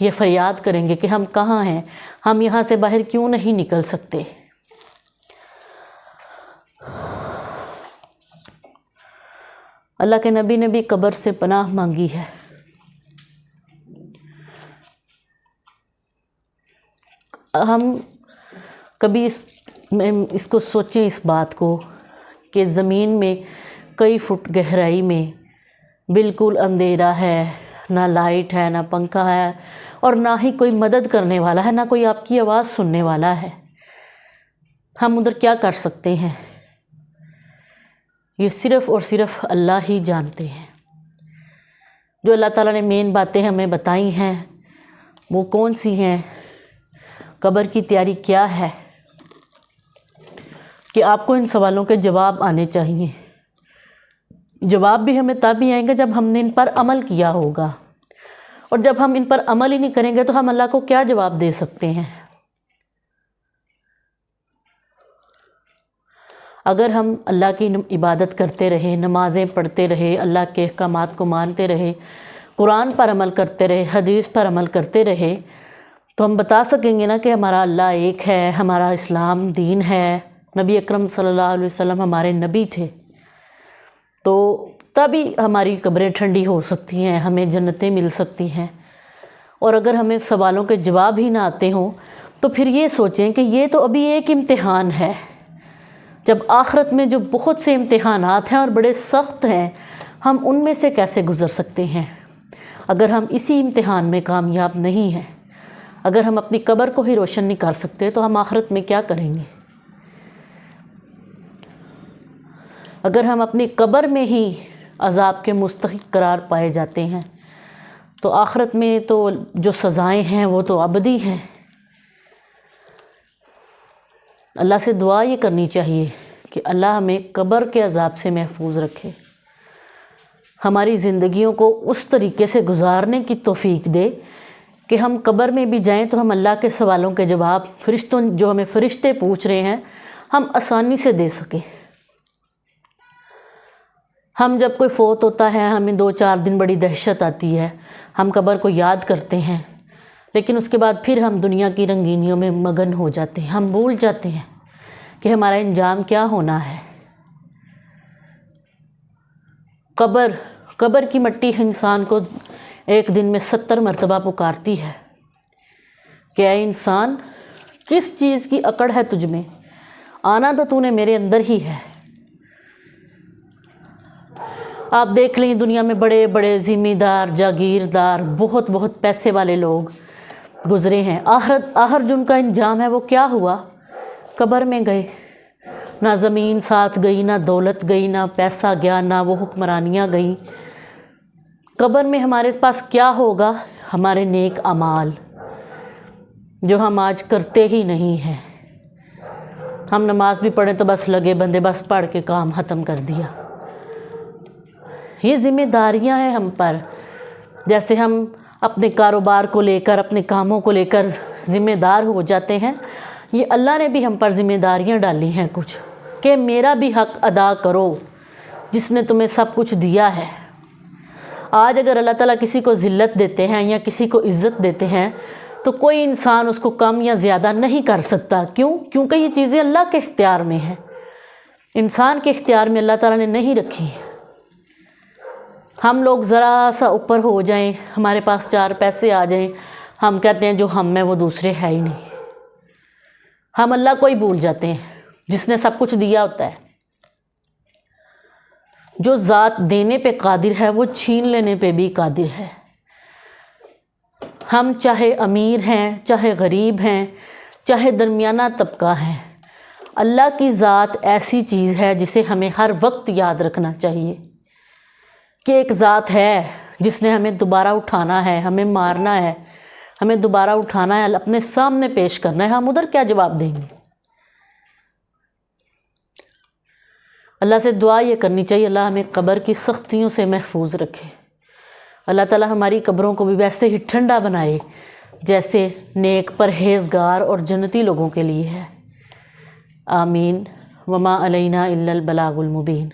یہ فریاد کریں گے کہ ہم کہاں ہیں، ہم یہاں سے باہر کیوں نہیں نکل سکتے۔ اللہ کے نبی نے بھی قبر سے پناہ مانگی ہے۔ ہم کبھی اس کو سوچیں، اس بات کو کہ زمین میں کئی فٹ گہرائی میں بالکل اندھیرا ہے، نہ لائٹ ہے، نہ پنکھا ہے، اور نہ ہی کوئی مدد کرنے والا ہے، نہ کوئی آپ کی آواز سننے والا ہے۔ ہم ادھر کیا کر سکتے ہیں؟ یہ صرف اور صرف اللہ ہی جانتے ہیں۔ جو اللہ تعالیٰ نے مین باتیں ہمیں بتائی ہیں وہ کون سی ہیں؟ قبر کی تیاری کیا ہے؟ کہ آپ کو ان سوالوں کے جواب آنے چاہیے۔ جواب بھی ہمیں تب ہی آئیں گے جب ہم نے ان پر عمل کیا ہوگا، اور جب ہم ان پر عمل ہی نہیں کریں گے تو ہم اللہ کو کیا جواب دے سکتے ہیں؟ اگر ہم اللہ کی عبادت کرتے رہے، نمازیں پڑھتے رہے، اللہ کے احکامات کو مانتے رہے، قرآن پر عمل کرتے رہے، حدیث پر عمل کرتے رہے، تو ہم بتا سکیں گے نا کہ ہمارا اللہ ایک ہے، ہمارا اسلام دین ہے، نبی اکرم صلی اللہ علیہ وسلم ہمارے نبی تھے۔ تو تبھی ہماری قبریں ٹھنڈی ہو سکتی ہیں، ہمیں جنتیں مل سکتی ہیں۔ اور اگر ہمیں سوالوں کے جواب ہی نہ آتے ہوں تو پھر یہ سوچیں کہ یہ تو ابھی ایک امتحان ہے، جب آخرت میں جو بہت سے امتحانات ہیں اور بڑے سخت ہیں، ہم ان میں سے کیسے گزر سکتے ہیں؟ اگر ہم اسی امتحان میں کامیاب نہیں ہیں، اگر ہم اپنی قبر کو ہی روشن نہیں کر سکتے تو ہم آخرت میں کیا کریں گے؟ اگر ہم اپنی قبر میں ہی عذاب کے مستحق قرار پائے جاتے ہیں تو آخرت میں تو جو سزائیں ہیں وہ تو ابدی ہیں۔ اللہ سے دعا یہ کرنی چاہیے کہ اللہ ہمیں قبر کے عذاب سے محفوظ رکھے، ہماری زندگیوں کو اس طریقے سے گزارنے کی توفیق دے کہ ہم قبر میں بھی جائیں تو ہم اللہ کے سوالوں کے جواب جو ہمیں فرشتے پوچھ رہے ہیں ہم آسانی سے دے سکیں۔ ہم جب کوئی فوت ہوتا ہے ہمیں 2-4 دن بڑی دہشت آتی ہے، ہم قبر کو یاد کرتے ہیں، لیکن اس کے بعد پھر ہم دنیا کی رنگینیوں میں مگن ہو جاتے ہیں، ہم بھول جاتے ہیں کہ ہمارا انجام کیا ہونا ہے۔ قبر کی مٹی انسان کو ایک دن میں 70 مرتبہ پکارتی ہے کہ اے انسان، کس چیز کی اکڑ ہے تجھ میں؟ آنا تو نے میرے اندر ہی ہے۔ آپ دیکھ لیں دنیا میں بڑے بڑے ذمہ دار، جاگیردار، بہت بہت پیسے والے لوگ گزرے ہیں، آخر جن کا انجام ہے وہ کیا ہوا؟ قبر میں گئے، نہ زمین ساتھ گئی، نہ دولت گئی، نہ پیسہ گیا، نہ وہ حکمرانیاں گئیں۔ قبر میں ہمارے پاس کیا ہوگا؟ ہمارے نیک اعمال جو ہم آج کرتے ہی نہیں ہیں۔ ہم نماز بھی پڑھیں تو بس لگے بندے بس پڑھ کے کام ختم کر دیا۔ یہ ذمہ داریاں ہیں ہم پر، جیسے ہم اپنے کاروبار کو لے کر، اپنے کاموں کو لے کر ذمہ دار ہو جاتے ہیں، یہ اللہ نے بھی ہم پر ذمہ داریاں ڈالی ہیں کچھ، کہ میرا بھی حق ادا کرو جس نے تمہیں سب کچھ دیا ہے۔ آج اگر اللہ تعالیٰ کسی کو ذلت دیتے ہیں یا کسی کو عزت دیتے ہیں تو کوئی انسان اس کو کم یا زیادہ نہیں کر سکتا۔ کیوں؟ کیونکہ یہ چیزیں اللہ کے اختیار میں ہیں، انسان کے اختیار میں اللہ تعالیٰ نے نہیں رکھی۔ ہم لوگ ذرا سا اوپر ہو جائیں، ہمارے پاس 4 پیسے آ جائیں، ہم کہتے ہیں جو ہم میں وہ دوسرے ہے ہی نہیں۔ ہم اللہ کو ہی بھول جاتے ہیں جس نے سب کچھ دیا ہوتا ہے۔ جو ذات دینے پہ قادر ہے وہ چھین لینے پہ بھی قادر ہے۔ ہم چاہے امیر ہیں، چاہے غریب ہیں، چاہے درمیانہ طبقہ ہیں، اللہ کی ذات ایسی چیز ہے جسے ہمیں ہر وقت یاد رکھنا چاہیے کہ ایک ذات ہے جس نے ہمیں دوبارہ اٹھانا ہے، ہمیں مارنا ہے، ہمیں دوبارہ اٹھانا ہے، اپنے سامنے پیش کرنا ہے۔ ہم ادھر کیا جواب دیں گے؟ اللہ سے دعا یہ کرنی چاہیے اللہ ہمیں قبر کی سختیوں سے محفوظ رکھے، اللہ تعالیٰ ہماری قبروں کو بھی ویسے ہی ٹھنڈا بنائے جیسے نیک پرہیزگار اور جنتی لوگوں کے لیے ہے۔ آمین۔ وما علینا الا البلاغ المبین۔